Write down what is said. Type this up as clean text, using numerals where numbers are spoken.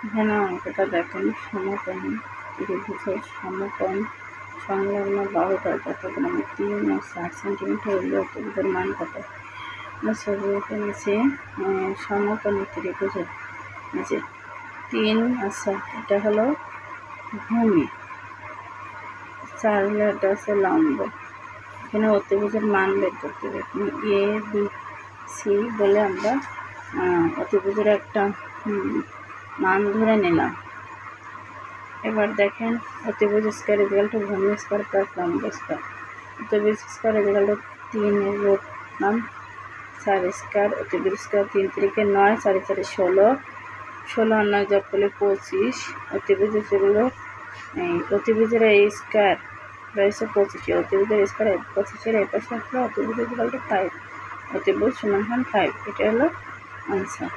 এখানে অঙ্কটা দেখেন, সমকোণী ত্রিভুজের সমকোণ সংলগ্ন বাহুটা যথাক্রমে 3 ও 4 সেন্টিমিটার হলে অতিভুজের মান কত? আমরা ছবি এঁকে নিচে সমকোণী ত্রিভুজের নিচে 3 আচ্ছা এটা হলো ভূমি, 4 হলে এটা হচ্ছে লম্ব। এখানে অতিভুজের মান বের করতে হবে। এ বি সি বলে আমরা অতিভুজের একটা মান ধরে নিলাম। এবার দেখেন অতিভুজ স্কয়ার ইকুয়াল টু ভূমি স্কয়ার প্লাস লম্ব স্কয়ার। অতিভুজ স্কয়ার ইকুয়াল টু 3 এর রুট নাম 4 স্কয়ার, অতিভুজ স্কয়ার 3 3 9, 4 4 16, 16 আর 9 যোগ করলে 25। অতিভুজ যেগুলো অতিভুজের এই স্কয়ার রয়েছে 25, অতিভুজের স্কয়ার 25 এই পাশে আসলে অতিভুজ ইকুয়াল টু 5, অতিভুজ সমান 5। এটা হলো আনসার।